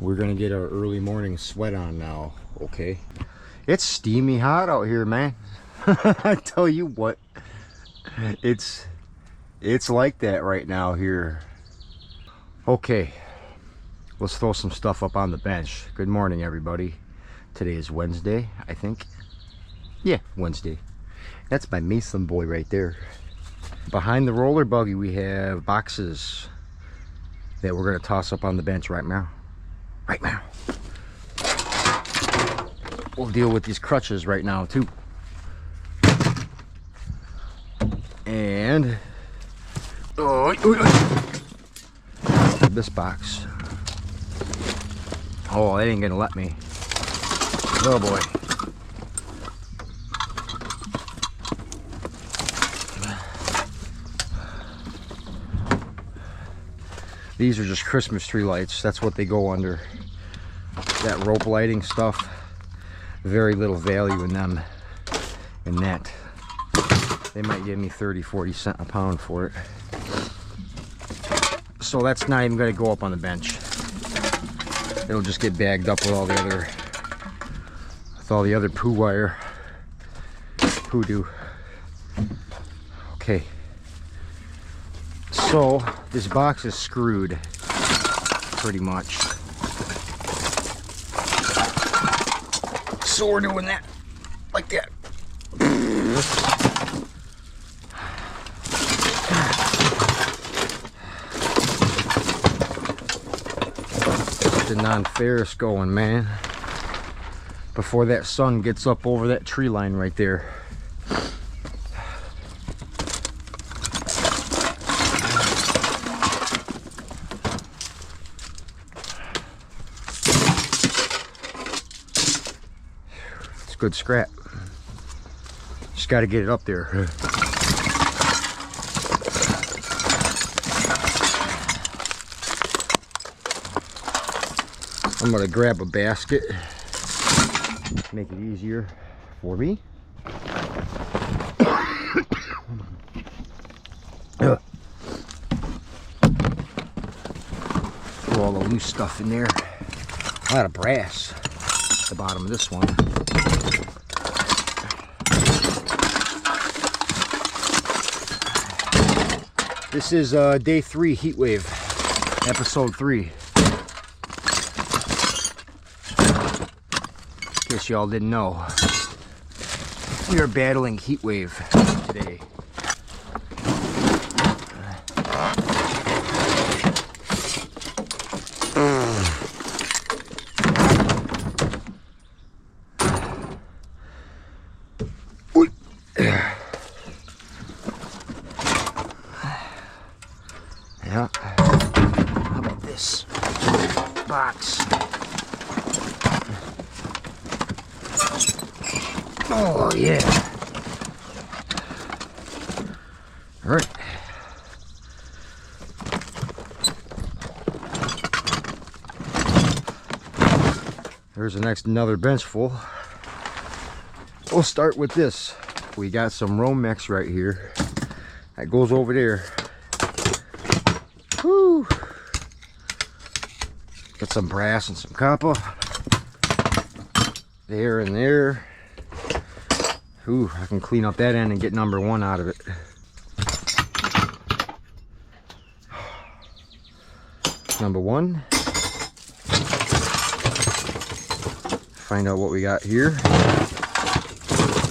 We're gonna get our early morning sweat on now, okay? It's steamy hot out here, man. I tell you what, it's like that right now here. Okay, let's throw some stuff up on the bench. Good morning, everybody. Today is Wednesday, I think. Yeah, Wednesday. That's my Mason boy right there. Behind the roller buggy, we have boxes that we're gonna toss up on the bench right now. Right now. We'll deal with these crutches right now too. And this box. Oh, they ain't gonna let me. Oh boy. These are just Christmas tree lights. That's what they go under. That rope lighting stuff. Very little value in them. In that. They might give me 30-40 cents a pound for it. So that's not even going to go up on the bench. It'll just get bagged up with all the other poo wire. Hoodoo. Okay. So this box is screwed pretty much. So we're doing that like that. Get the non-ferrous going, man, before that sun gets up over that tree line right there. Good scrap. Just got to get it up there. I'm going to grab a basket, make it easier for me. Throw all the loose stuff in there. A lot of brass at the bottom of this one. This is day 3 heatwave, episode 3. In case y'all didn't know, we are battling heatwave today. Yeah. How about this box? Oh yeah. All right. There's another bench full. We'll start with this. We got some Romex right here. That goes over there. Woo. Got some brass and some copper. There and there. Ooh, I can clean up that end and get number 1 out of it. Number 1. Find out what we got here.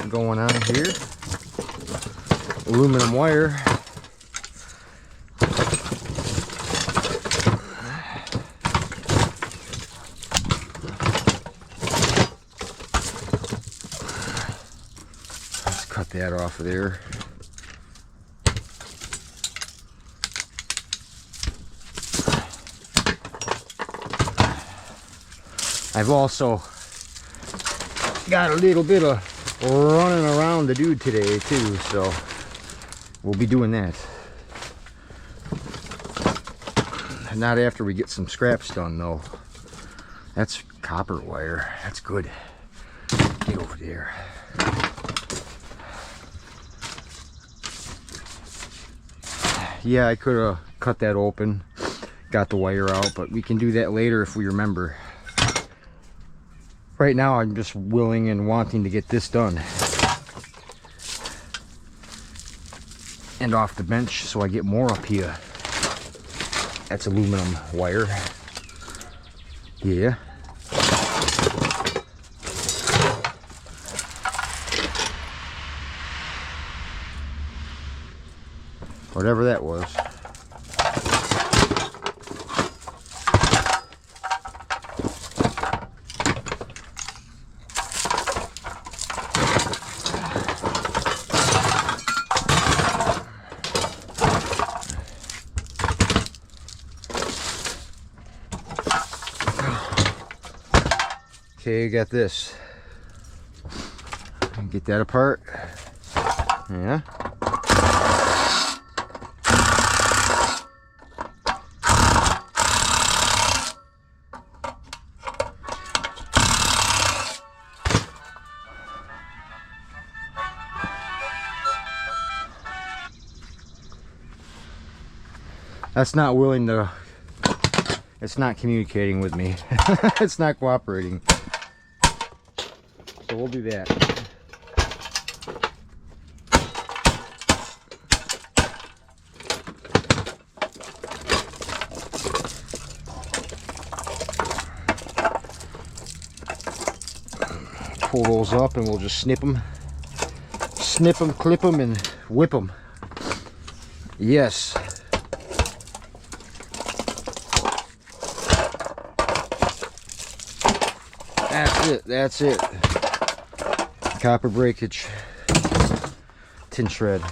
Going on here. Aluminum wire. Let's cut that off of there. I've also got a little bit of running around the dude today too, so we'll be doing that. Not after we get some scraps done though. That's copper wire. That's good. Get over there. Yeah, I could have cut that open, got the wire out, but we can do that later if we remember. Right now I'm just willing and wanting to get this done and off the bench so I get more up here. That's aluminum wire. Yeah. Whatever that was. Okay, got this. Get that apart. Yeah. That's not willing to, it's not communicating with me. It's not cooperating. So we'll do that. Pull those up and we'll just snip them, clip them, and whip them. Yes. That's it. Copper breakage. Tin shred.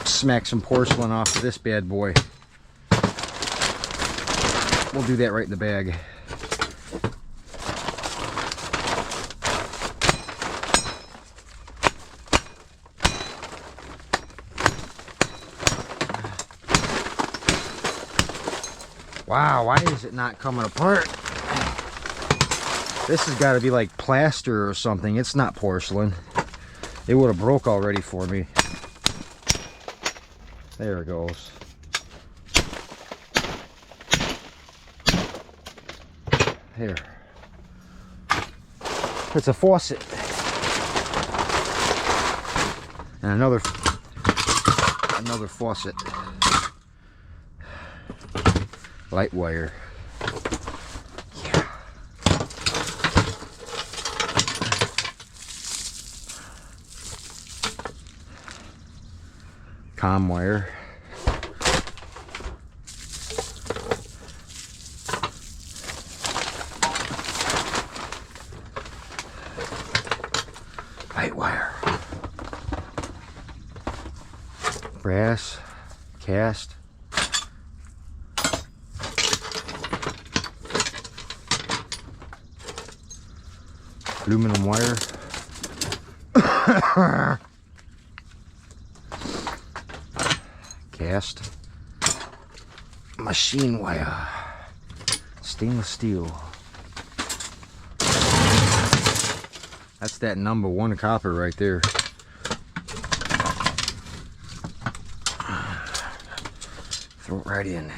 Smack some porcelain off of this bad boy. We'll do that right in the bag. Wow, why is it not coming apart? This has got to be like plaster or something. It's not porcelain. It would have broke already for me. There it goes. Here. It's a faucet. And another faucet. Light wire. Yeah. Com wire. Light wire. Brass. Cast. Aluminum wire. Cast. Machine wire. Stainless steel. That's that #1 copper right there. Throw it right in.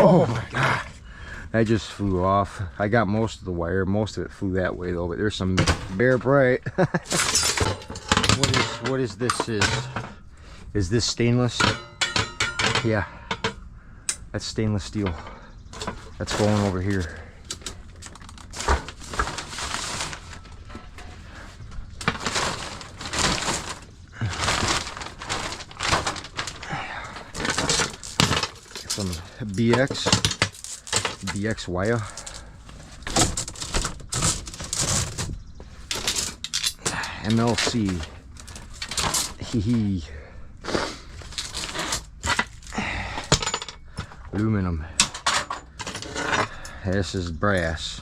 Oh my god, that just flew off. I got most of the wire, most of it flew that way though, but there's some bare bright. What is this? Is this stainless? Yeah, that's stainless steel. That's going over here. Some BX wire. MLC. Hee. Aluminum. This is brass.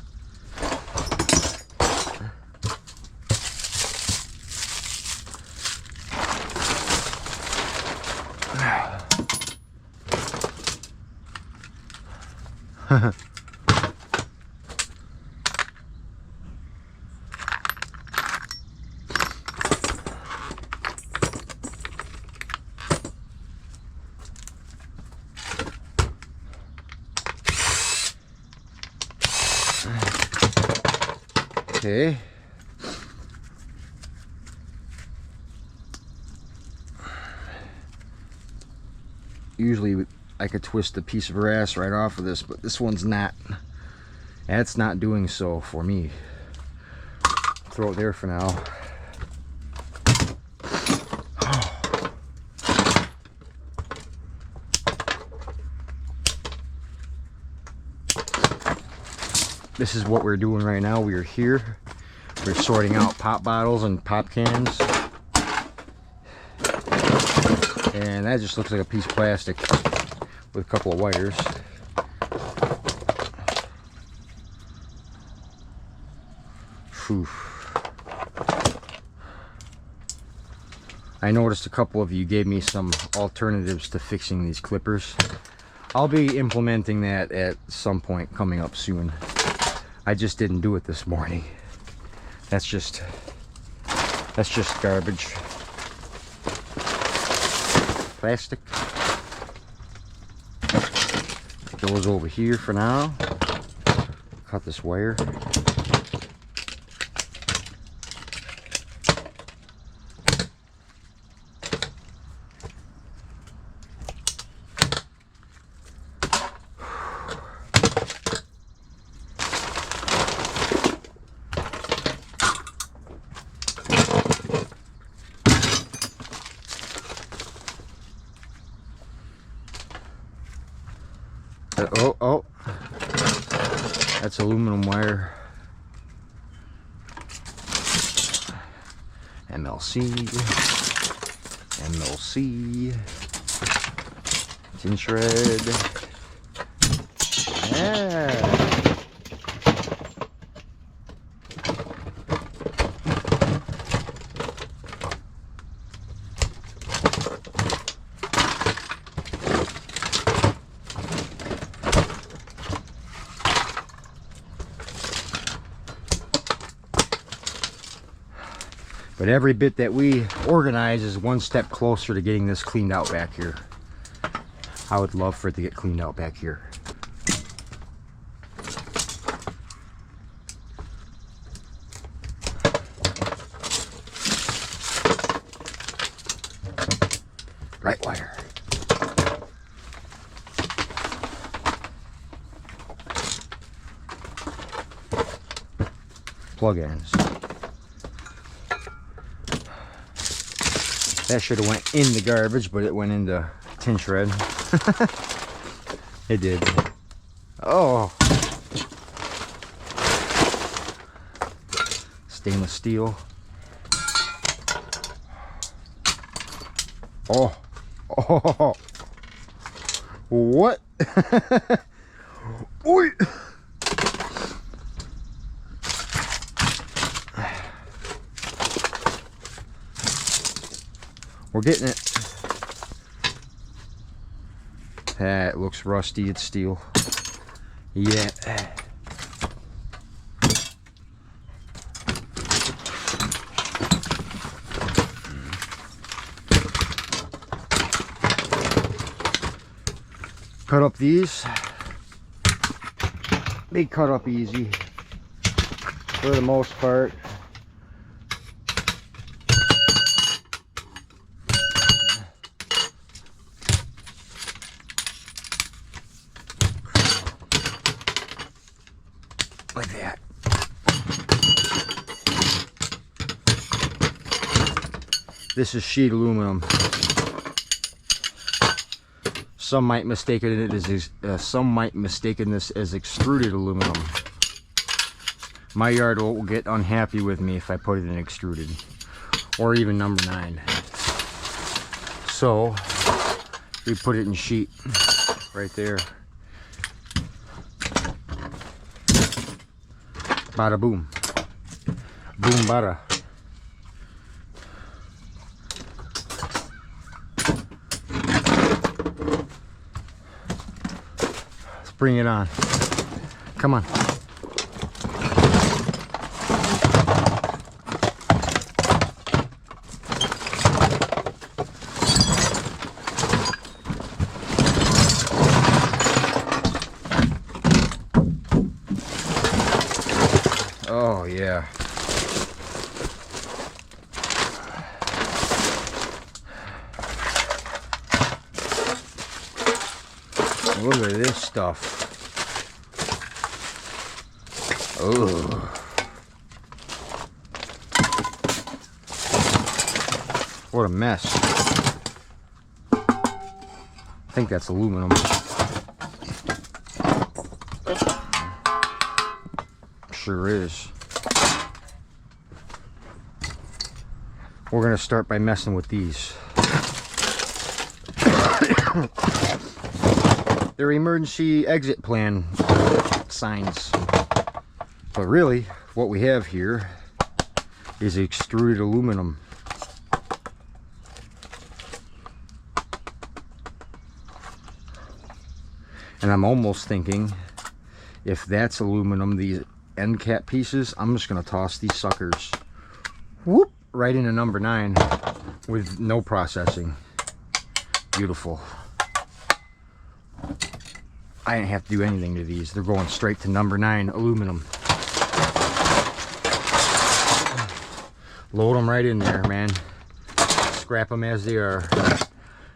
Okay. Usually I could twist a piece of brass right off of this, but this one's not. That's not doing so for me. Throw it there for now. This is what we're doing right now. We are here. We're sorting out pop bottles and pop cans. And that just looks like a piece of plastic with a couple of wires. Whew. I noticed a couple of you gave me some alternatives to fixing these clippers. I'll be implementing that at some point coming up soon. I just didn't do it this morning. That's just garbage. Plastic. Goes over here for now. Cut this wire. Oh, that's aluminum wire. MLC, tin shred. Yeah. But every bit that we organize is one step closer to getting this cleaned out back here. I would love for it to get cleaned out back here. Right wire. Plug ends. That should have went in the garbage, but it went into tin shred. It did. Oh. Stainless steel. Oh. Oh. What? Oi. We're getting it. That looks rusty. It's steel. Yeah. Cut up these. They cut up easy for the most part. Like that. This is sheet aluminum. Some might mistake it as extruded aluminum. My yard will get unhappy with me if I put it in extruded, or even number 9. So we put it in sheet right there. Bada boom. Boom bada. Let's bring it on. Come on. Oh yeah. Look at this stuff. Oh. What a mess. I think that's aluminum. Sure is. We're going to start by messing with these. They're emergency exit plan signs. But really, what we have here is extruded aluminum. And I'm almost thinking, if that's aluminum, these end cap pieces, I'm just going to toss these suckers, whoop, right into number 9 with no processing. Beautiful. I didn't have to do anything to these. They're going straight to number 9 aluminum. Load them right in there, man. Scrap them as they are.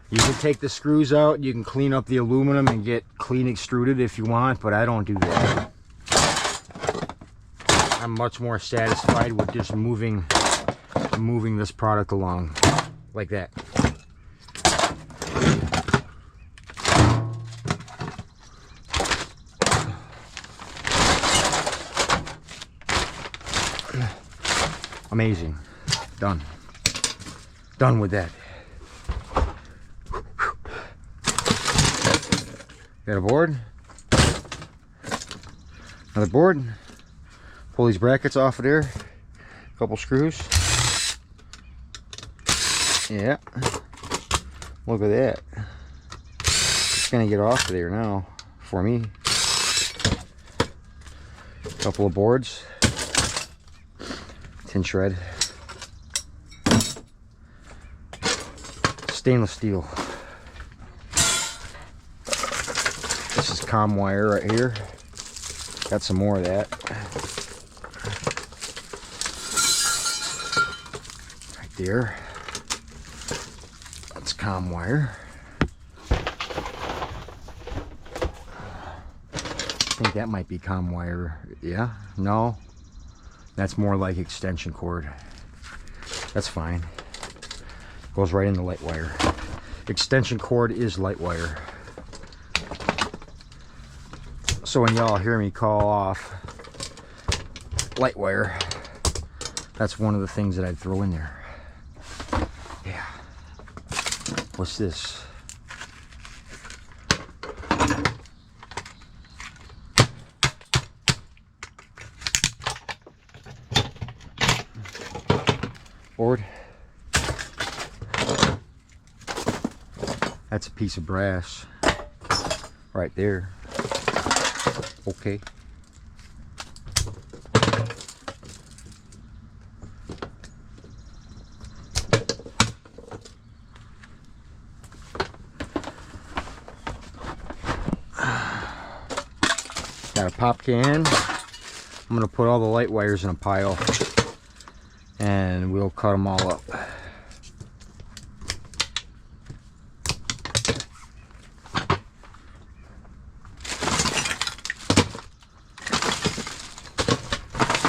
You can take the screws out, you can clean up the aluminum and get clean extruded if you want, but I don't do that. I'm much more satisfied with just moving this product along like that. Amazing. Done. Done with that. Got a board. Another board. Pull these brackets off of there. A couple screws. Yeah. Look at that. It's gonna get off of there now for me. A couple of boards. Tin shred. Stainless steel. This is comm wire right here. Got some more of that. Right there. That's comm wire. I think that might be comm wire. Yeah? No? That's more like extension cord. That's fine. Goes right in the light wire. Extension cord is light wire. So when y'all hear me call off light wire, that's one of the things that I'd throw in there. Yeah. What's this? Board. That's a piece of brass right there. Okay. Got a pop can. I'm gonna put all the light wires in a pile and we'll cut them all up.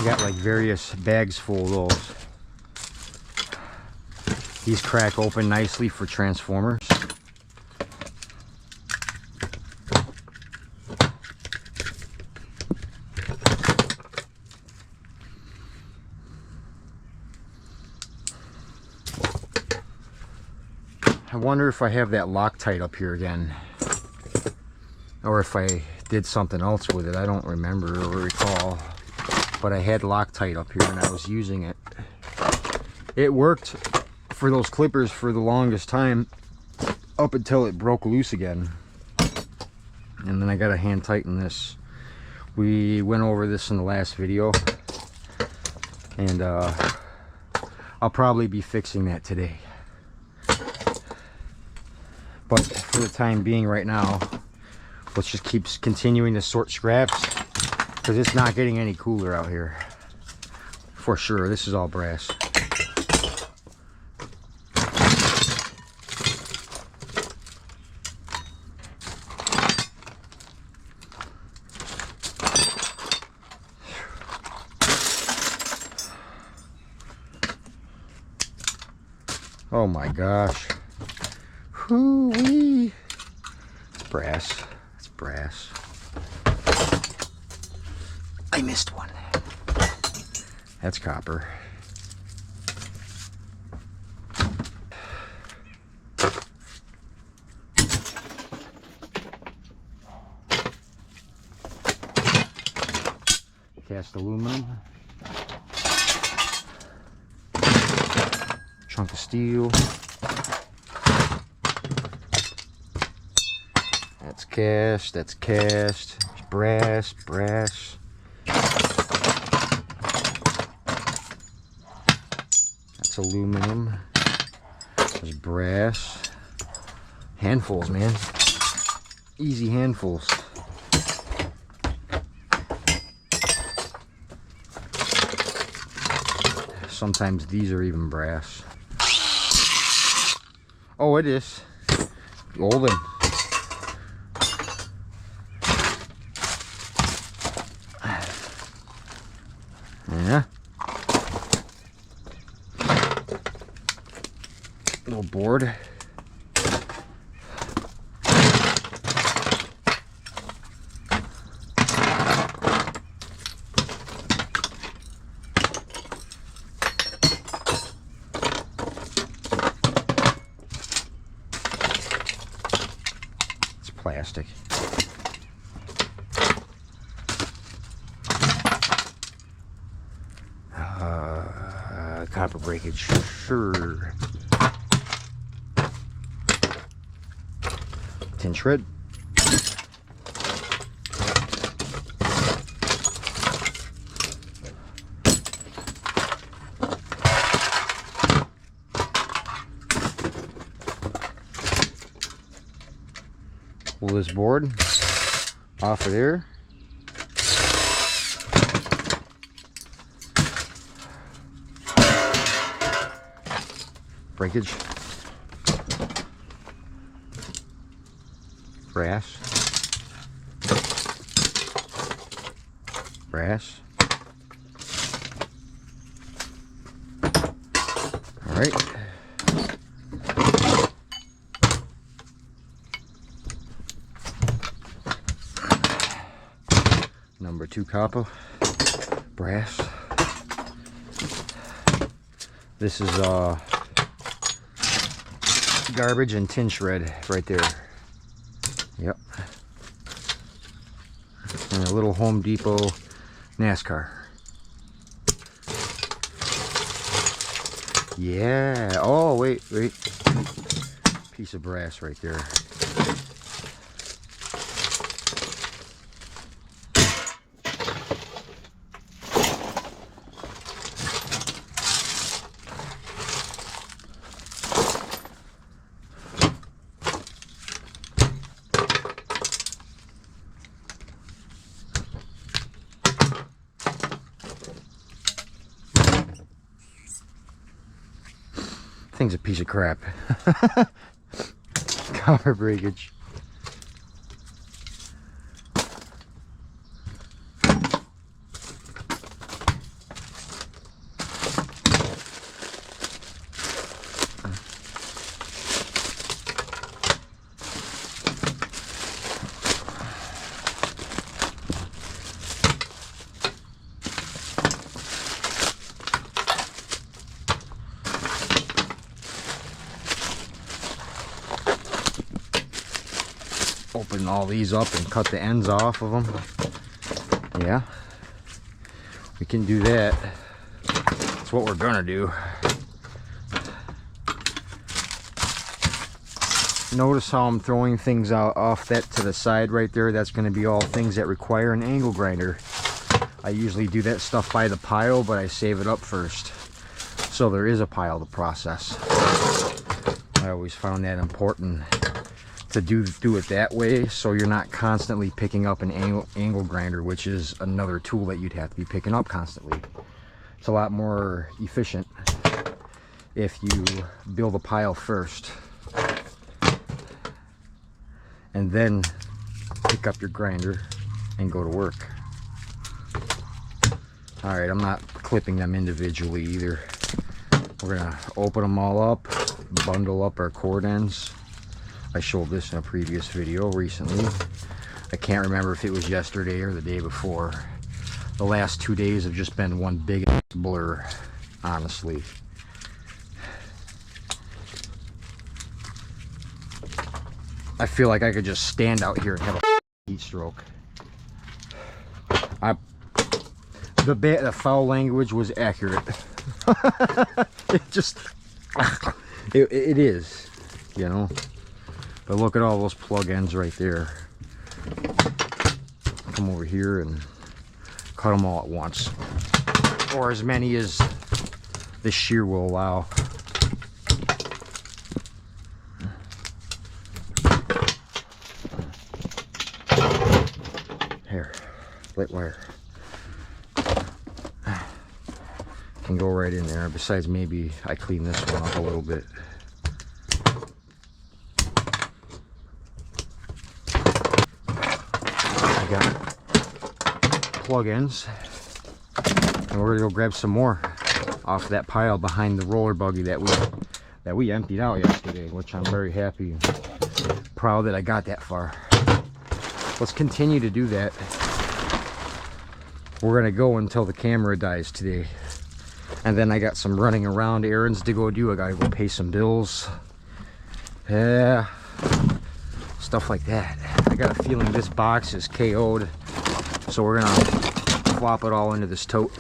Got like various bags full of those. These crack open nicely for transformers. I wonder if I have that Loctite up here again, or if I did something else with it. I don't remember or recall. But I had Loctite up here and I was using it. It worked for those clippers for the longest time up until it broke loose again. And then I got to hand tighten this. We went over this in the last video. And I'll probably be fixing that today. But for the time being right now, let's just keep continuing to sort scraps. Because it's not getting any cooler out here. For sure, this is all brass. Oh my gosh. Hoo-wee. It's brass. It's brass. I missed one. That's copper. Cast aluminum. Chunk of steel. That's cast. That's cast. Brass. Brass. That's aluminum. There's brass. Handfuls, man. Easy handfuls. Sometimes these are even brass. Oh, it is. Golden. Yeah. Little board. Plastic. Copper breakage, sure. Tin shred. Pull this board off of there. Breakage. Brass. Brass. All right. Number 2 copper, brass. This is garbage and tin shred right there. Yep. And a little Home Depot NASCAR. Yeah. Oh, wait. Piece of brass right there. Thing's a piece of crap. Copper breakage. Open all these up and cut the ends off of them. Yeah, we can do that. That's what we're gonna do. Notice how I'm throwing things out off that to the side right there. That's going to be all things that require an angle grinder. I usually do that stuff by the pile, but I save it up first, so there is a pile to process. I always found that important to do it that way, so you're not constantly picking up an angle grinder, which is another tool that you'd have to be picking up constantly. It's a lot more efficient if you build a pile first and then pick up your grinder and go to work. All right, I'm not clipping them individually either. We're gonna open them all up, bundle up our cord ends. I showed this in a previous video recently. I can't remember if it was yesterday or the day before. The last 2 days have just been one big blur, honestly. I feel like I could just stand out here and have a heat stroke. The foul language was accurate. It just, it is, you know. But look at all those plug ends right there. Come over here and cut them all at once, or as many as this shear will allow. Here, light wire can go right in there. Besides, maybe I clean this one up a little bit. I got plug ends, and we're gonna go grab some more off that pile behind the roller buggy that we emptied out yesterday, which I'm very happy and proud that I got that far. Let's continue to do that. We're gonna go until the camera dies today, and then I got some running around errands to go do. I gotta go pay some bills, yeah, stuff like that. I got a feeling this box is KO'd, so we're gonna flop it all into this tote.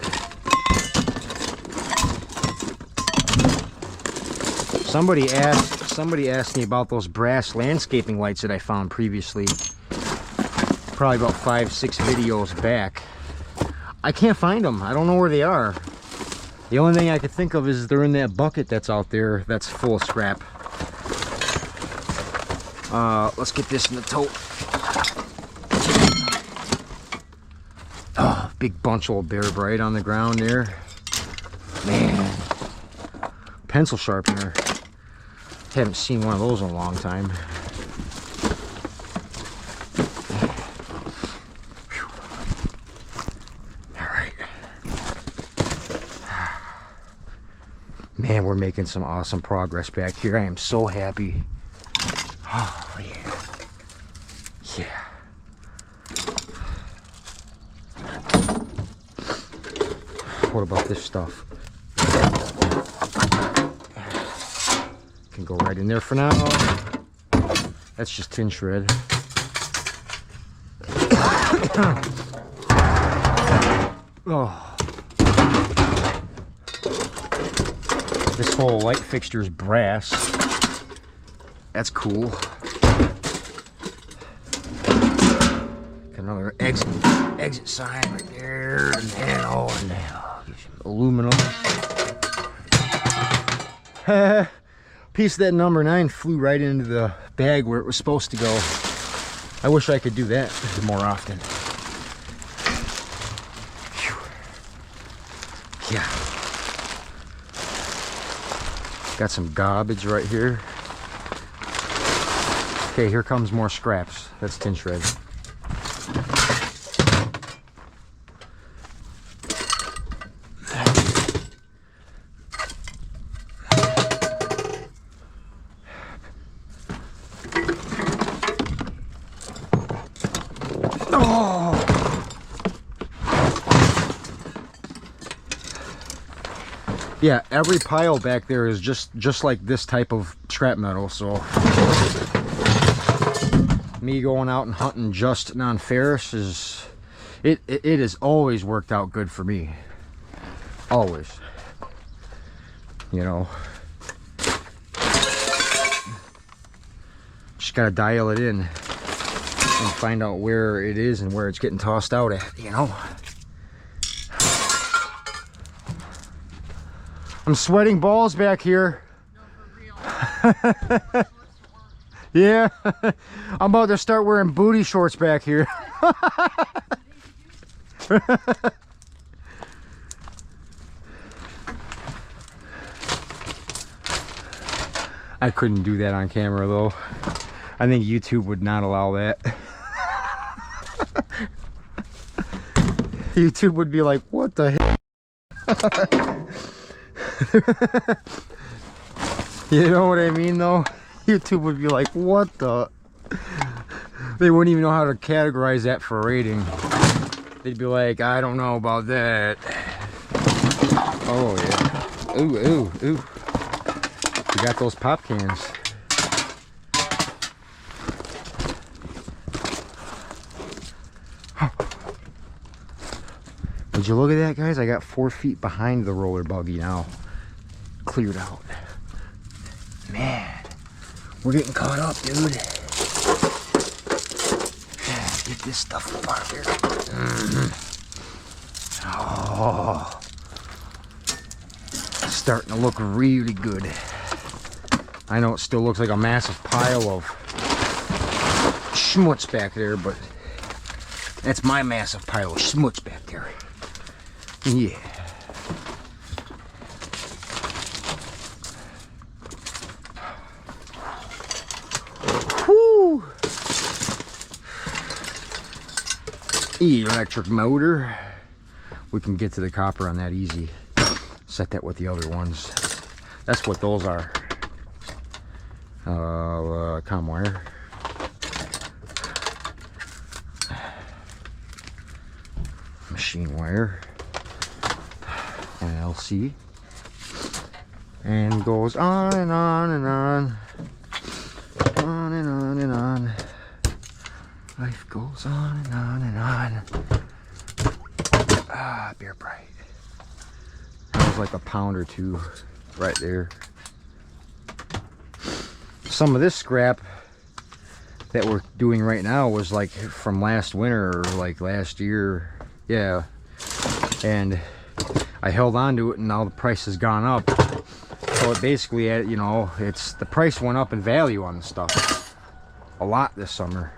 Somebody asked me about those brass landscaping lights that I found previously, probably about 5-6 videos back. I can't find them. I don't know where they are. The only thing I could think of is they're in that bucket that's out there that's full of scrap. Let's get this in the tote. Oh, big bunch of Bear Bright on the ground there. Man, pencil sharpener. Haven't seen one of those in a long time. Whew. All right. Man, we're making some awesome progress back here. I am so happy. Oh, yeah. Yeah. What about this stuff? Can go right in there for now. That's just tin shred. Oh. This whole light fixture is brass. That's cool. Got another exit sign right there, and aluminum. Piece of that number 9 flew right into the bag where it was supposed to go. I wish I could do that more often. Whew. Yeah. Got some garbage right here. Okay, here comes more scraps. That's tin shred. Yeah, every pile back there is just like this type of scrap metal, so me going out and hunting just non-ferrous is it has always worked out good for me. Always. You know. Just gotta dial it in and find out where it is and where it's getting tossed out at, you know. I'm sweating balls back here. No, for real. Yeah. I'm about to start wearing booty shorts back here. I couldn't do that on camera though. I think YouTube would not allow that. YouTube would be like, what the heck? You know what I mean though? YouTube would be like, what the? They wouldn't even know how to categorize that for a rating. They'd be like, I don't know about that. Oh yeah. Ooh, ooh, ooh. We got those pop cans. Would you look at that, guys? I got 4 feet behind the roller buggy now. Cleared out. Man, we're getting caught up, dude. Get this stuff up out of here. Oh, it's starting to look really good. I know it still looks like a massive pile of schmutz back there, but that's my massive pile of schmutz back there. Yeah. Whew. Electric motor. We can get to the copper on that easy. Set that with the other ones. That's what those are. Com wire. Machine wire. And LC. And goes on and on and on. On and on and on. Life goes on and on and on. Ah, Beer Bright. That was like a pound or two right there. Some of this scrap that we're doing right now was like from last winter or like last year. Yeah. And I held on to it and now the price has gone up. So it basically, you know, it's the price went up in value on the stuff a lot this summer.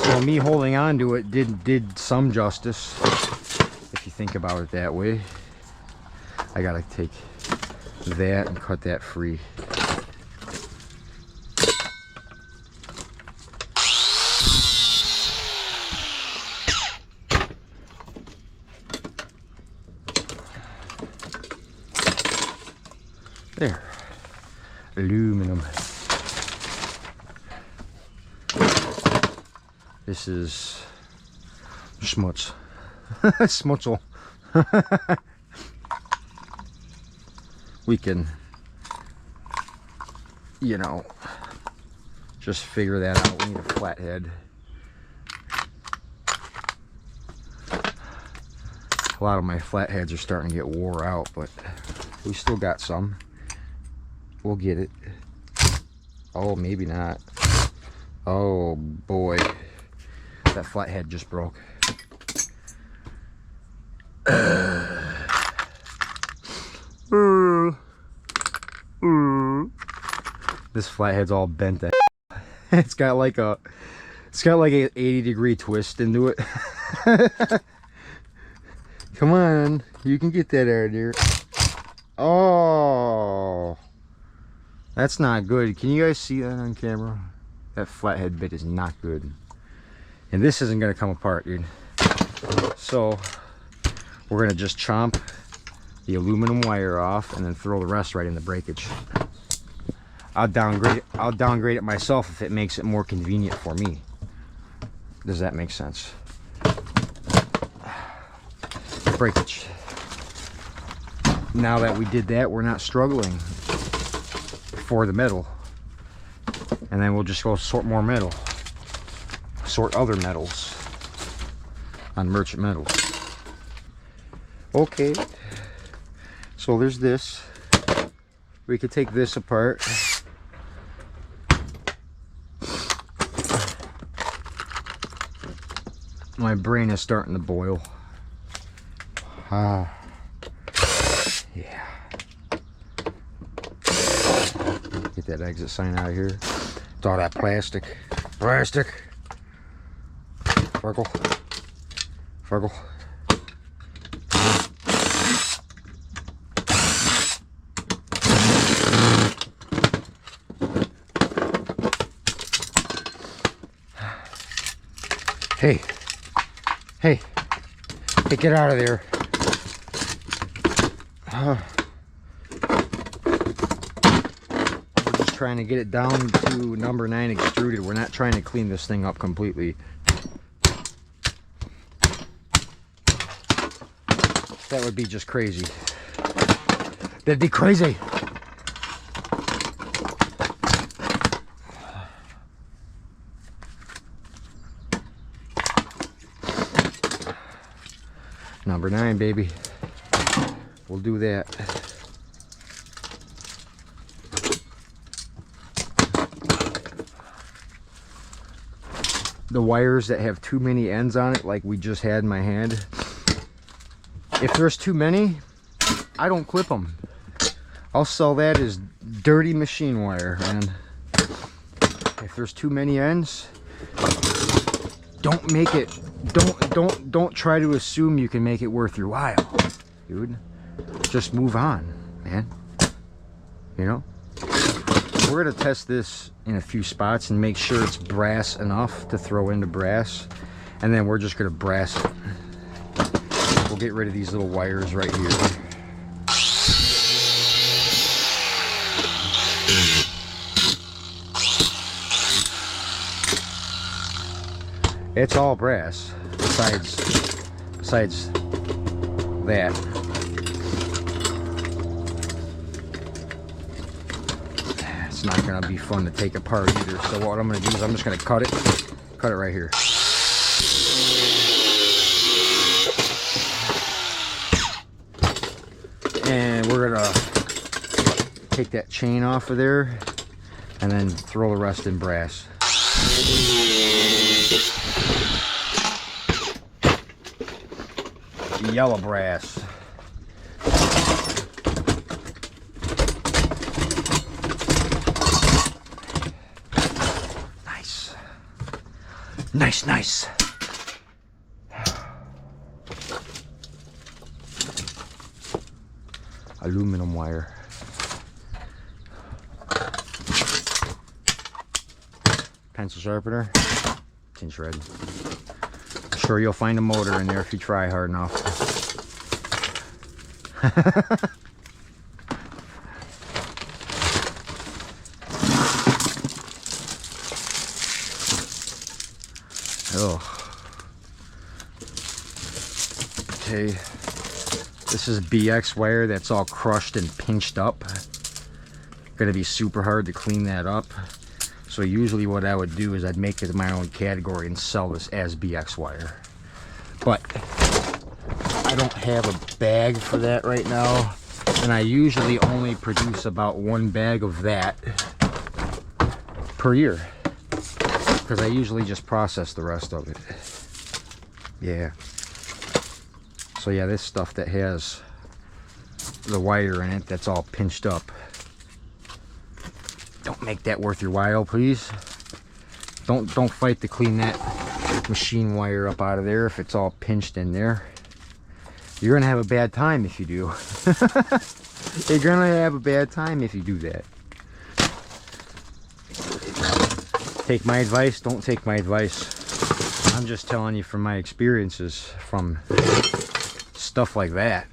So me holding on to it did some justice, if you think about it that way. I gotta take that and cut that free. There. Aluminum. This is schmutz. Schmutzel. We can, you know, just figure that out. We need a flathead. A lot of my flatheads are starting to get wore out, but we still got some. We'll get it. Oh, maybe not. Oh boy, that flathead just broke. This flathead's all bent. It's got like a 80-degree twist into it. Come on, you can get that out of there. Oh, that's not good. Can you guys see that on camera? That flathead bit is not good. And this isn't gonna come apart, dude. So we're gonna just chomp the aluminum wire off and then throw the rest right in the breakage. I'll downgrade it myself if it makes it more convenient for me. Does that make sense? Breakage. Now that we did that, we're not struggling for the metal. And then we'll just go sort more metal. Sort other metals on merchant metals. Okay. So there's this. We could take this apart. My brain is starting to boil. Yeah. Get that exit sign out of here. It's all that plastic. Plastic. Fergal. Fergal. Hey. Hey. Hey, get out of there. trying to get it down to number 9 extruded. We're not trying to clean this thing up completely. That would be just crazy. That'd be crazy. Number 9, baby. We'll do that. The wires that have too many ends on it, like we just had in my hand, if there's too many, I don't clip them. I'll sell that as dirty machine wire. And if there's too many ends, don't make it, don't try to assume you can make it worth your while, dude. Just move on, man. You know? We're gonna test this in a few spots and make sure it's brass enough to throw into brass, and then we're just gonna brass it. We'll get rid of these little wires right here. It's all brass besides that. It's not gonna be fun to take apart either. So what I'm gonna do is I'm just gonna cut it right here. And we're gonna take that chain off of there and then throw the rest in brass. Yellow brass. Nice. Nice, nice. Aluminum wire. Pencil sharpener. Tin shred. I'm sure you'll find a motor in there if you try hard enough. Oh. Okay. This is BX wire that's all crushed and pinched up. Gonna be super hard to clean that up. So usually what I would do is I'd make it my own category and sell this as BX wire. But I don't have a bag for that right now. And I usually only produce about 1 bag of that per year. Because I usually just process the rest of it. Yeah. So yeah, this stuff that has the wire in it that's all pinched up, don't make that worth your while, please. Don't fight to clean that machine wire up out of there if it's all pinched in there. You're gonna have a bad time if you do. You're gonna have a bad time if you do that. Take my advice, don't take my advice. I'm just telling you from my experiences from stuff like that.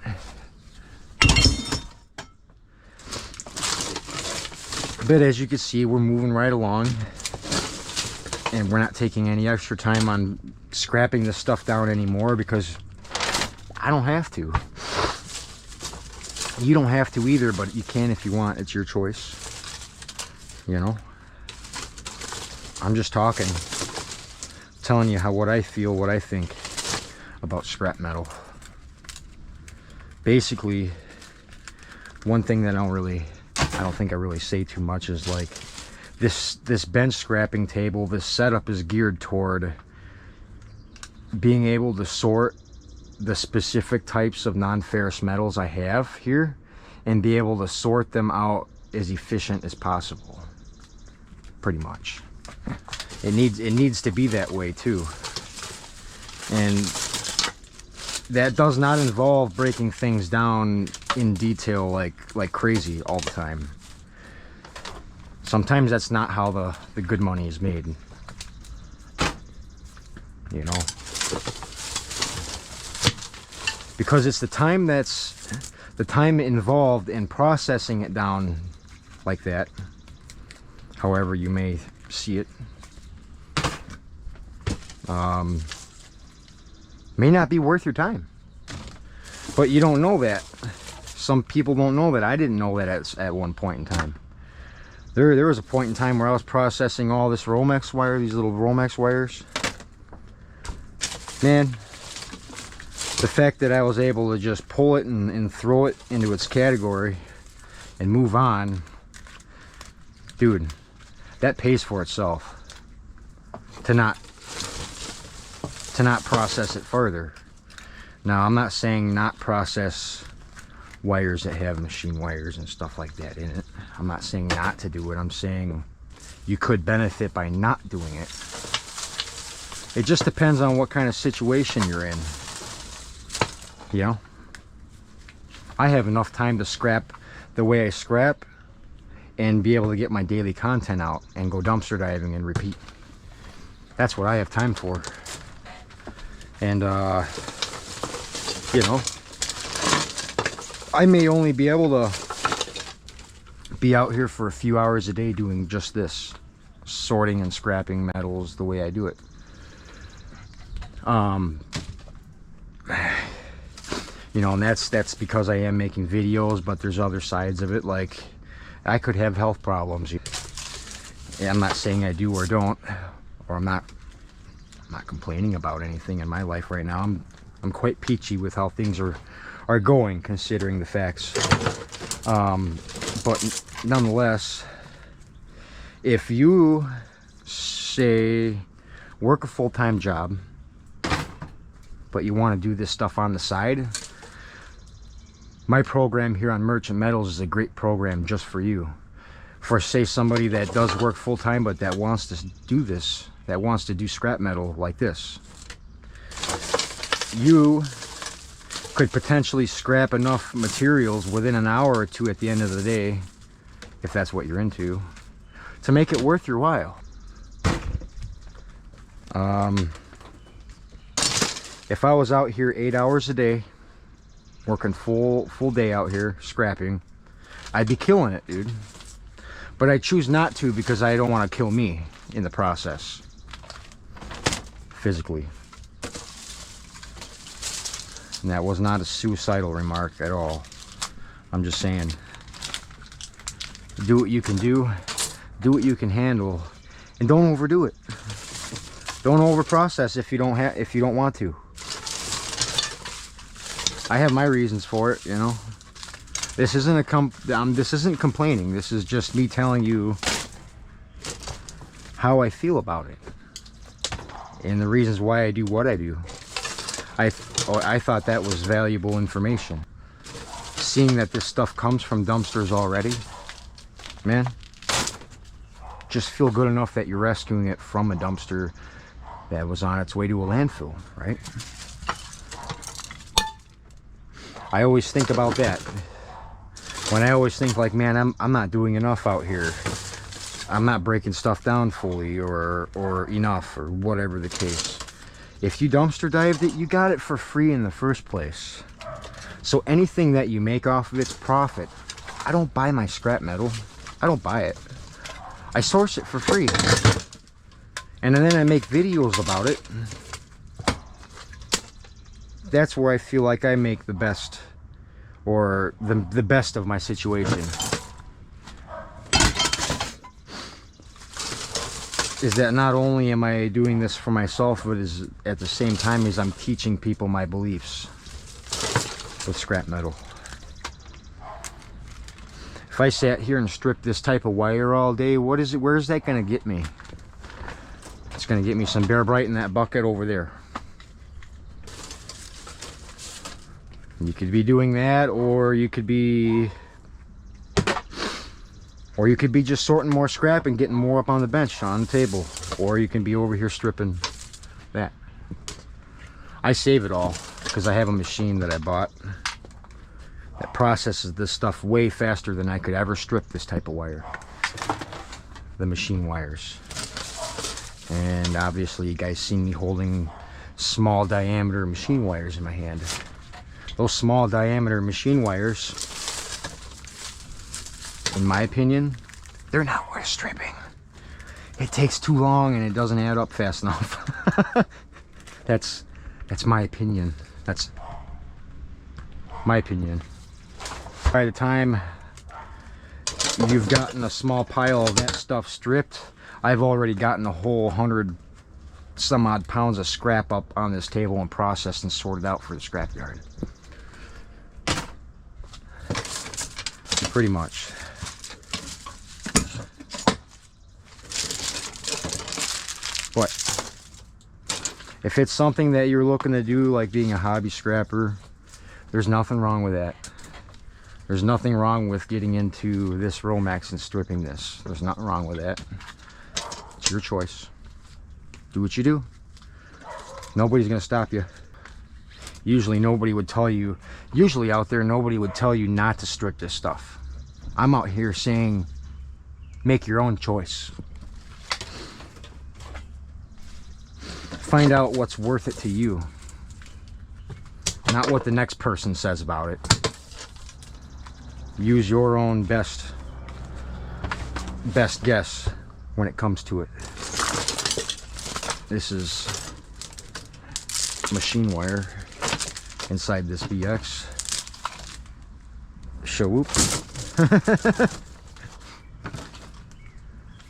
But as you can see, we're moving right along, and we're not taking any extra time on scrapping this stuff down anymore because I don't have to. You don't have to either, but you can if you want. It's your choice. You know? I'm just talking, telling you what I feel, what I think about scrap metal. Basically, one thing that I don't think I really say too much is like this bench scrapping table, this setup is geared toward being able to sort the specific types of non-ferrous metals I have here and be able to sort them out as efficient as possible. Pretty much. It needs to be that way too. And that does not involve breaking things down in detail like crazy all the time. Sometimes that's not how the good money is made. You know? Because it's the time involved in processing it down like that however you may see it. May not be worth your time, but you don't know that. Some people don't know that. I didn't know that at one point in time. There was a point in time where I was processing all this Romex wire, these little Romex wires. Man, the fact that I was able to just pull it and throw it into its category and move on, dude, that pays for itself. To not process it further. Now, I'm not saying not process wires that have machine wires and stuff like that in it. I'm not saying not to do it. I'm saying you could benefit by not doing it. It just depends on what kind of situation you're in. You know? I have enough time to scrap the way I scrap and be able to get my daily content out and go dumpster diving and repeat. That's what I have time for. And you know, I may only be able to be out here for a few hours a day doing just this, sorting and scrapping metals the way I do it. You know, and that's because I am making videos, but there's other sides of it. Like, I could have health problems. I'm not saying I do or don't, or I'm not complaining about anything in my life right now. I'm quite peachy with how things are going, considering the facts. But nonetheless, if you say work a full-time job, but you want to do this stuff on the side, my program here on Merchant Metals is a great program just for you. For, say, somebody that does work full-time but that wants to do this, that wants to do scrap metal like this. You could potentially scrap enough materials within an hour or two at the end of the day, if that's what you're into, to make it worth your while. If I was out here 8 hours a day, working full day out here scrapping, I'd be killing it, dude. But I choose not to because I don't want to kill me in the process, physically. And that was not a suicidal remark at all. I'm just saying, do what you can do what you can handle, and don't overdo it. Don't overprocess if you don't want to. I have my reasons for it, you know. This isn't this isn't complaining. This is just me telling you how I feel about it and the reasons why I do what I do. I thought that was valuable information. Seeing that this stuff comes from dumpsters already, man, just feel good enough that you're rescuing it from a dumpster that was on its way to a landfill, right? I always think about that. When I always think like, man, I'm not doing enough out here. I'm not breaking stuff down fully or enough, or whatever the case. If you dumpster dived it, you got it for free in the first place. So anything that you make off of it's profit. I don't buy my scrap metal. I don't buy it. I source it for free. And then I make videos about it. That's where I feel like I make the best, or the best of my situation. Is that not only am I doing this for myself, but is at the same time as I'm teaching people my beliefs with scrap metal. If I sat here and stripped this type of wire all day, where is that going to get me? It's going to get me some Bear Bright in that bucket over there. You could be doing that, or you could be just sorting more scrap and getting more up on the bench, on the table. Or you can be over here stripping that. I save it all because I have a machine that I bought that processes this stuff way faster than I could ever strip this type of wire. The machine wires. And obviously you guys see me holding small diameter machine wires in my hand. Those small diameter machine wires, in my opinion, they're not worth stripping. it takes too long and it doesn't add up fast enough. That's my opinion. That's my opinion. By the time you've gotten a small pile of that stuff stripped, I've already gotten a whole 100 some odd pounds of scrap up on this table and processed and sorted out for the scrap yard. Pretty much. But if it's something that you're looking to do, like being a hobby scrapper, there's nothing wrong with that. There's nothing wrong with getting into this Romex and stripping this. There's nothing wrong with that. It's your choice. Do what you do. Nobody's gonna stop you. Usually nobody would tell you, usually out there nobody would tell you not to strip this stuff. I'm out here saying make your own choice. Find out what's worth it to you, not what the next person says about it. Use your own best guess when it comes to it. This is machine wire inside this BX. Shawhoop.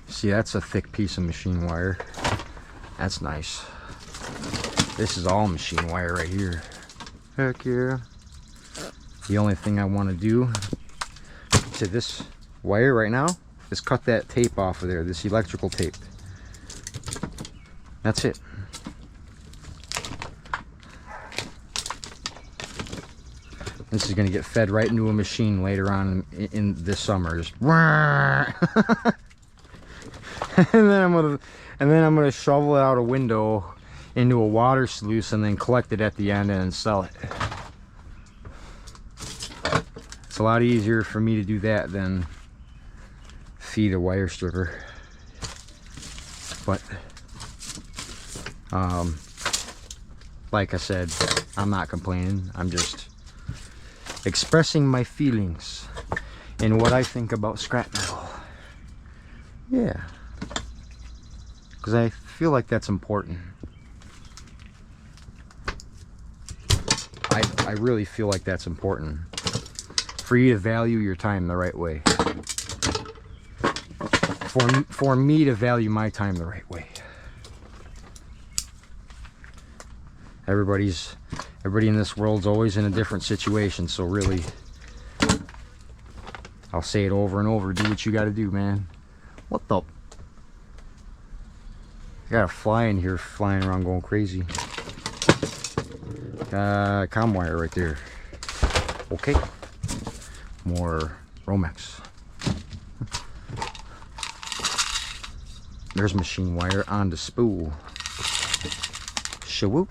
See, that's a thick piece of machine wire. That's nice. This is all machine wire right here. Heck yeah. The only thing I want to do to this wire right now is cut that tape off of there, this electrical tape. That's it. This is going to get fed right into a machine later on in this summer. Just and then I'm gonna shovel it out a window into a water sluice and then collect it at the end and sell it. It's a lot easier for me to do that than feed a wire stripper. But like I said, I'm not complaining. I'm just expressing my feelings and what I think about scrap metal. Yeah, because I feel like that's important. I really feel like that's important for you to value your time the right way. For me to value my time the right way. Everybody in this world's always in a different situation, so really, I'll say it over and over, do what you gotta do, man. What the? I got a fly in here flying around going crazy. Comm wire right there. Okay. More Romex. There's machine wire on the spool. Shawhoop.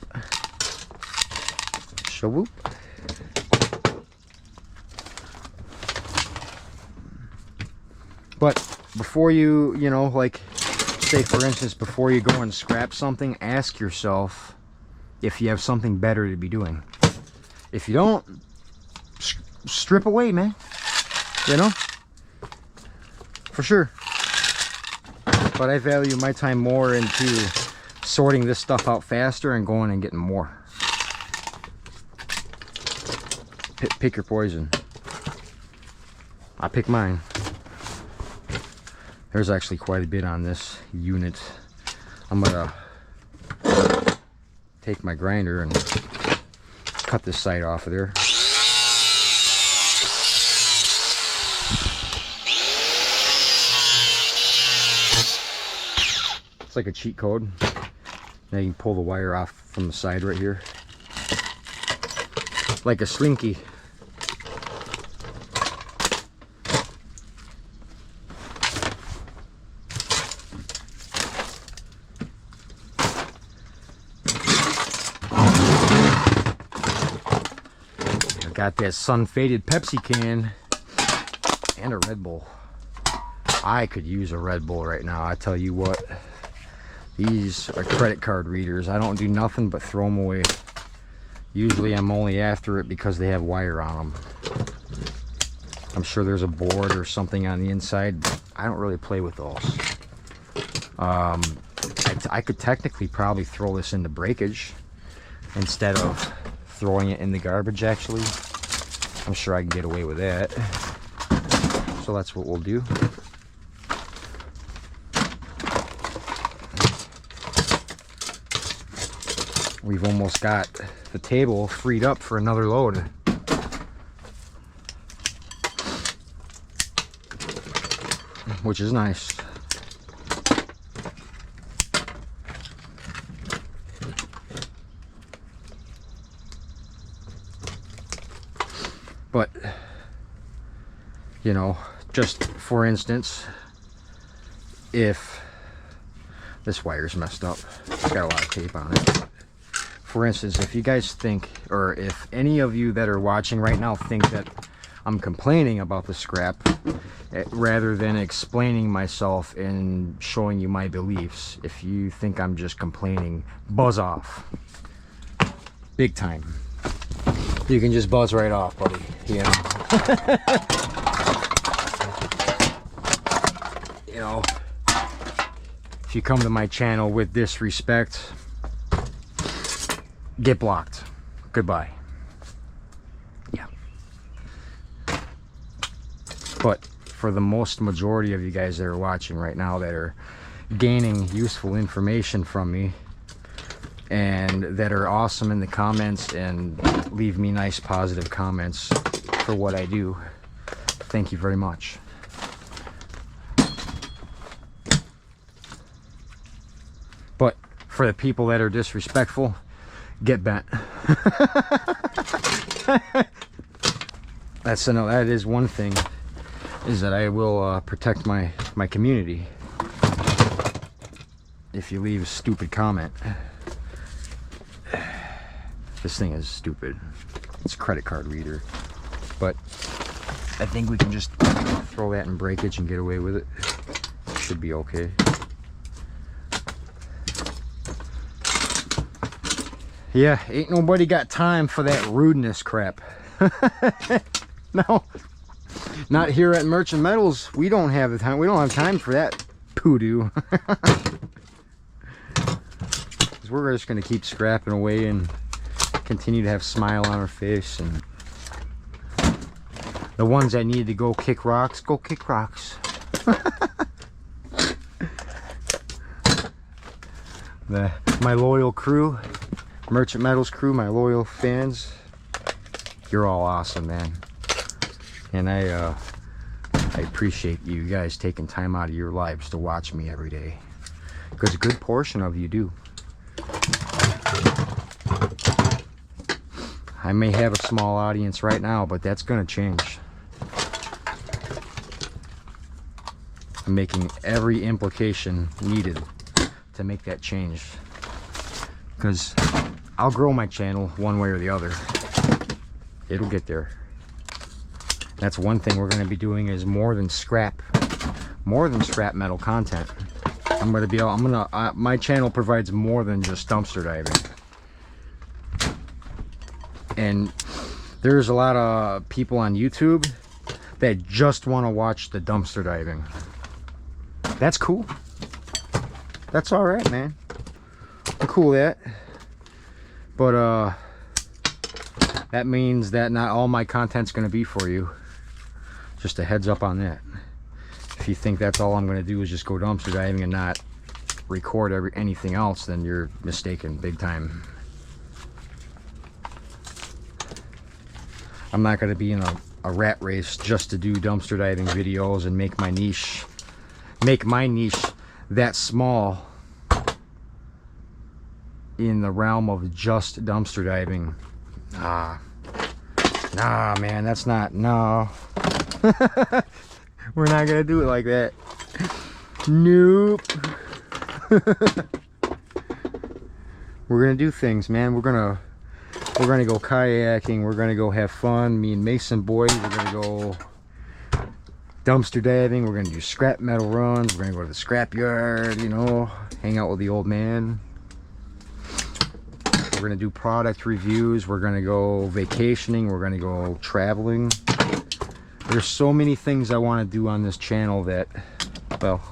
Shawhoop. But before you know, like, say for instance, before you go and scrap something, ask yourself if you have something better to be doing. If you don't, strip away, man. You know? For sure. But I value my time more into sorting this stuff out faster and going and getting more. Pick your poison. I pick mine. There's actually quite a bit on this unit. I'm gonna take my grinder and cut this side off of there. It's like a cheat code. Now you can pull the wire off from the side right here. Like a slinky. Got that sun-faded Pepsi can and a Red Bull. I could use a Red Bull right now. I tell you what, these are credit card readers. I don't do nothing but throw them away. Usually I'm only after it because they have wire on them. I'm sure there's a board or something on the inside, but I don't really play with those. I could technically probably throw this into breakage instead of throwing it in the garbage. Actually, I'm sure I can get away with that. So that's what we'll do. We've almost got the table freed up for another load. Which is nice. But, you know, just for instance, if this wire's messed up, it's got a lot of tape on it. For instance, if you guys think, or if any of you that are watching right now think that I'm complaining about the scrap, rather than explaining myself and showing you my beliefs, if you think I'm just complaining, buzz off. Big time. You can just buzz right off, buddy. You know. You know, if you come to my channel with disrespect, get blocked. Goodbye. Yeah. But for the most majority of you guys that are watching right now that are gaining useful information from me and that are awesome in the comments and leave me nice positive comments for what I do, thank you very much. But for the people that are disrespectful, get bent. That is one thing, is that I will protect my community if you leave a stupid comment. This thing is stupid. It's a credit card reader, but I think we can just throw that in breakage and get away with it. Should be okay. Yeah, ain't nobody got time for that rudeness crap. No, not here at Merchant Metals. We don't have the time. We don't have time for that poodoo. Because we're just going to keep scrapping away and continue to have a smile on our face. And the ones that need to go kick rocks, go kick rocks. My loyal crew, Merchant Metals crew, my loyal fans, you're all awesome, man. And I appreciate you guys taking time out of your lives to watch me every day, because a good portion of you do. I may have a small audience right now, but that's going to change. I'm making every implication needed to make that change, because I'll grow my channel one way or the other. It'll get there. That's one thing we're going to be doing, is more than scrap metal content. My channel provides more than just dumpster diving. And there's a lot of people on YouTube that just want to watch the dumpster diving. That's cool. That's all right, man. I'm cool with that. But that means that not all my content's going to be for you. Just a heads up on that. If you think that's all I'm going to do is just go dumpster diving and not record anything else, then you're mistaken big time. I'm not going to be in a rat race just to do dumpster diving videos and make my niche that small in the realm of just dumpster diving. Nah, man, that's not, no. We're not gonna do it like that. Nope. We're gonna do things, man. We're gonna go kayaking. We're gonna go have fun. Me and Mason boy, we're gonna go dumpster diving. We're gonna do scrap metal runs. We're gonna go to the scrap yard, you know, hang out with the old man. We're gonna do product reviews. We're gonna go vacationing. We're gonna go traveling. There's so many things I want to do on this channel that, well,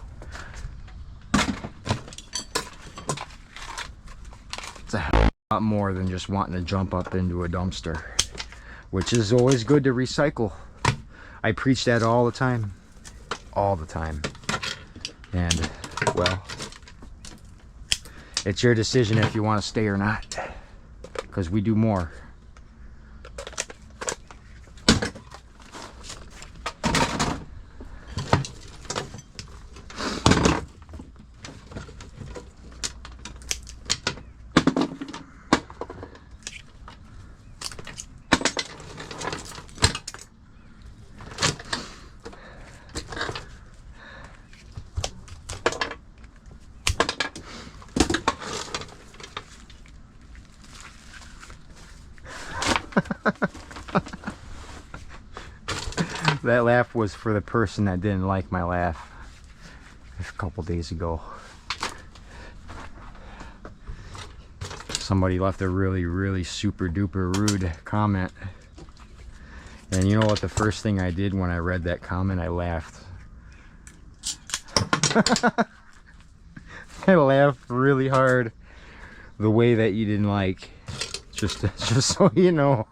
lot more than just wanting to jump up into a dumpster, which is always good to recycle. I preach that all the time. All the time. And, well, it's your decision if you want to stay or not, because we do more. That laugh was for the person that didn't like my laugh a couple days ago. Somebody left a really super duper rude comment. And you know what, the first thing I did when I read that comment, I laughed. I laughed really hard the way that you didn't like. Just so you know.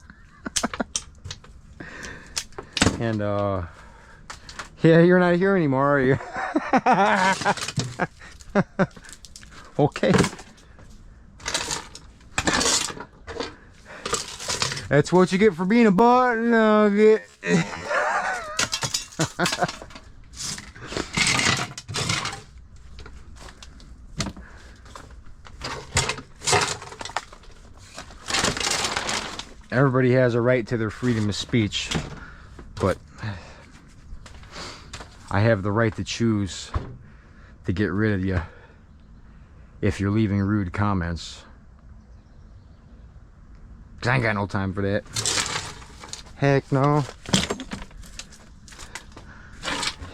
And yeah, you're not here anymore, are you? Okay. That's what you get for being a butt nugget. Everybody has a right to their freedom of speech, but I have the right to choose to get rid of you if you're leaving rude comments. 'Cause I ain't got no time for that. Heck no.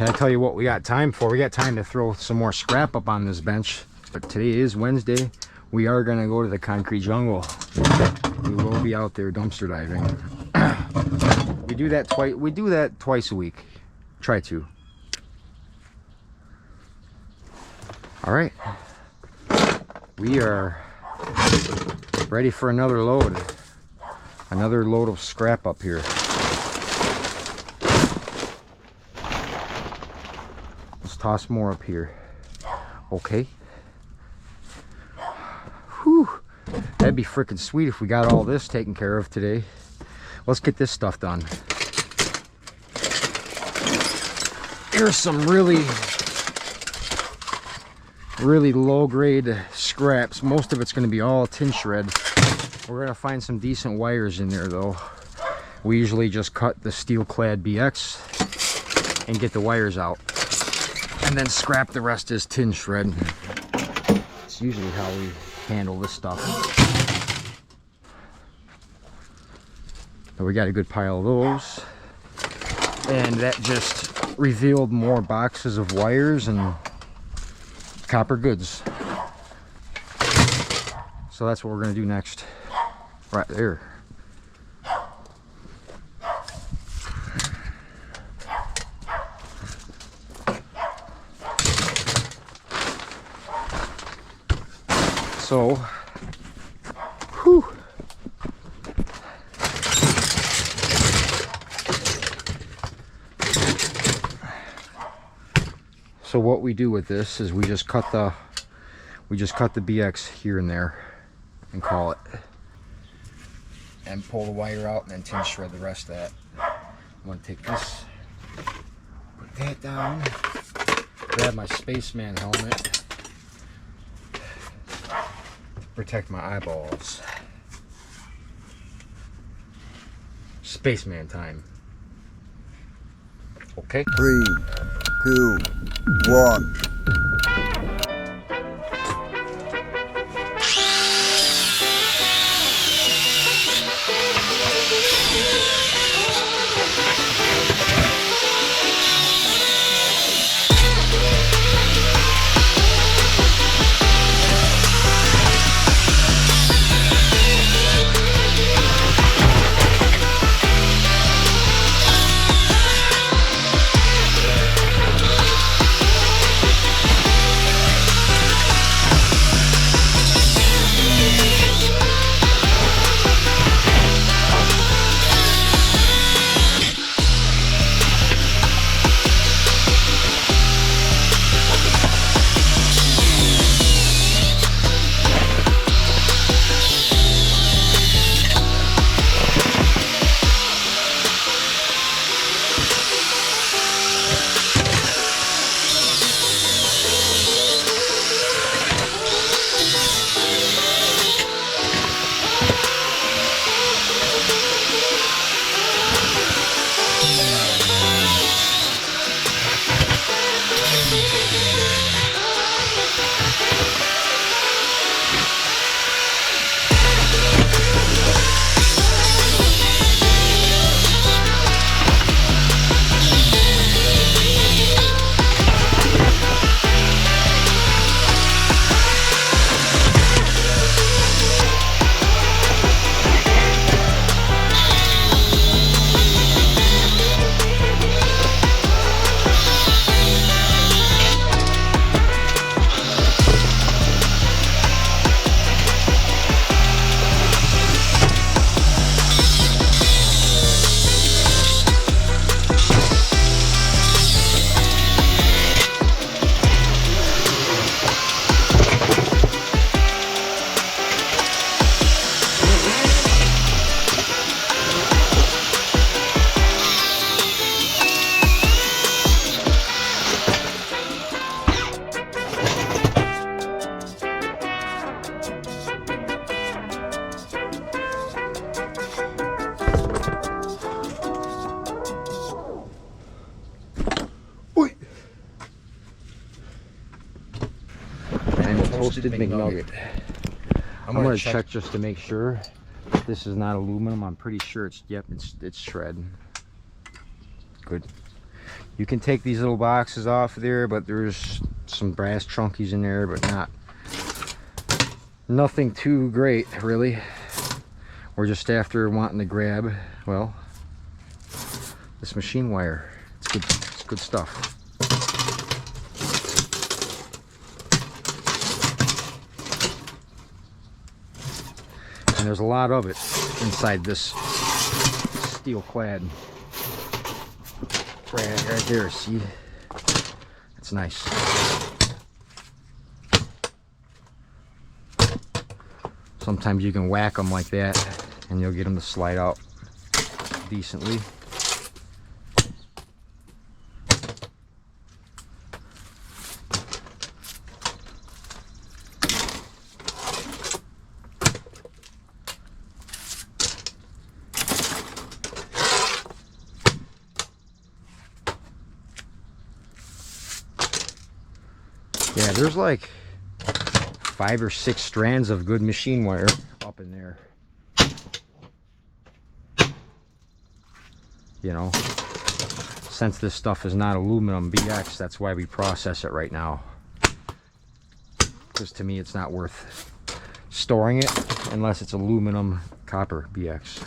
I tell you what we got time for. We got time to throw some more scrap up on this bench. But today is Wednesday. We are gonna go to the concrete jungle. We will be out there dumpster diving. We do that twice a week. Try to. All right. We are ready for another load. Another load of scrap up here. Let's toss more up here. Okay. Whew. That'd be freaking sweet if we got all this taken care of today. Let's get this stuff done. Here's some really low grade scraps. Most of it's going to be all tin shred. We're going to find some decent wires in there though. We usually just cut the steel-clad BX and get the wires out, and then scrap the rest as tin shred. It's usually how we handle this stuff. But we got a good pile of those, and that just revealed more boxes of wires and copper goods. So that's what we're going to do next. Right there. So, whew. So what we do with this is we just cut the BX here and there and call it, and pull the wire out and then tin shred the rest of that. I'm gonna take this, put that down, grab my spaceman helmet to protect my eyeballs. Spaceman time. Okay. 3, 2, 1. Toasted McNugget. I'm gonna check just to make sure. This is not aluminum. I'm pretty sure it's, yep, it's shred. Good. You can take these little boxes off of there, but there's some brass chunkies in there, but nothing too great, really. We're just after wanting to grab, well, this machine wire. It's good stuff. And there's a lot of it inside this steel-clad right there. See, it's nice. Sometimes you can whack them like that and you'll get them to slide out decently. Yeah, there's like 5 or 6 strands of good machine wire up in there. You know, since this stuff is not aluminum BX, that's why we process it right now. Because to me, it's not worth storing it unless it's aluminum copper BX.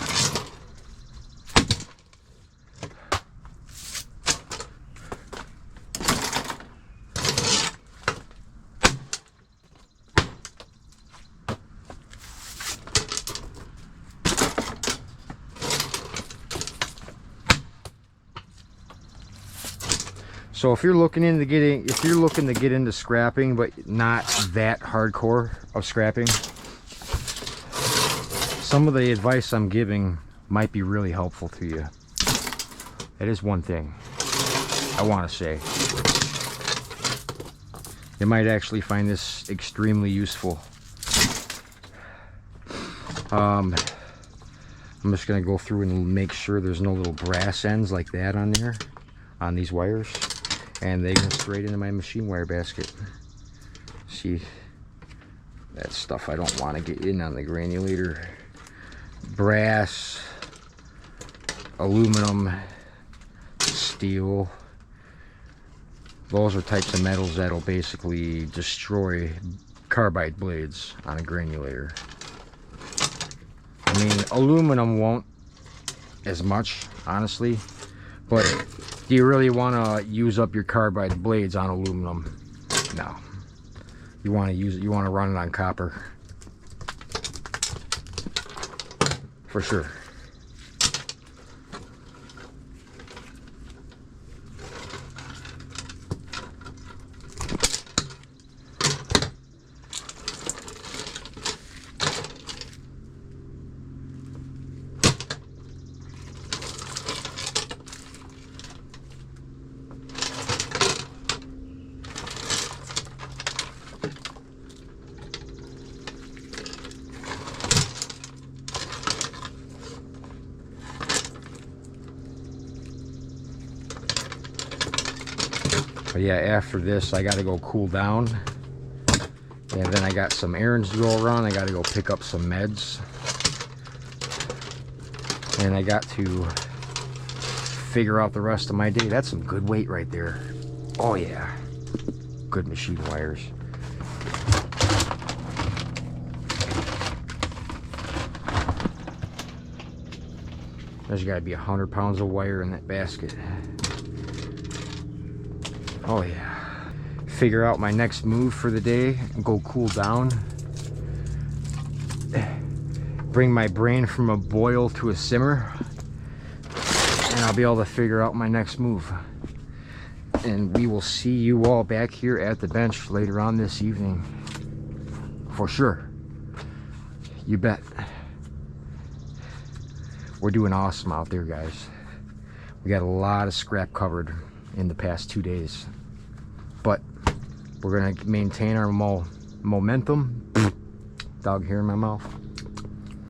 So if you're looking to get into scrapping, but not that hardcore of scrapping, some of the advice I'm giving might be really helpful to you. That is one thing I want to say. You might actually find this extremely useful. I'm just gonna go through and make sure there's no little brass ends like that on there, on these wires. And they go straight into my machine wire basket. See, that stuff I don't want to get in on the granulator. Brass, aluminum, steel. Those are types of metals that'll basically destroy carbide blades on a granulator. I mean, aluminum won't as much, honestly, but do you really want to use up your carbide blades on aluminum? No. You want to use it, you want to run it on copper. For sure. But yeah, after this I gotta go cool down, and then I got some errands to go around. I gotta go pick up some meds, and I got to figure out the rest of my day. That's some good weight right there. Oh yeah, good machine wires. There's gotta be 100 pounds of wire in that basket. Oh yeah. Figure out my next move for the day and go cool down. Bring my brain from a boil to a simmer, and I'll be able to figure out my next move. And we will see you all back here at the bench later on this evening. For sure. You bet. We're doing awesome out there, guys. We got a lot of scrap covered in the past 2 days. But we're gonna maintain our momentum. Dog hair in my mouth.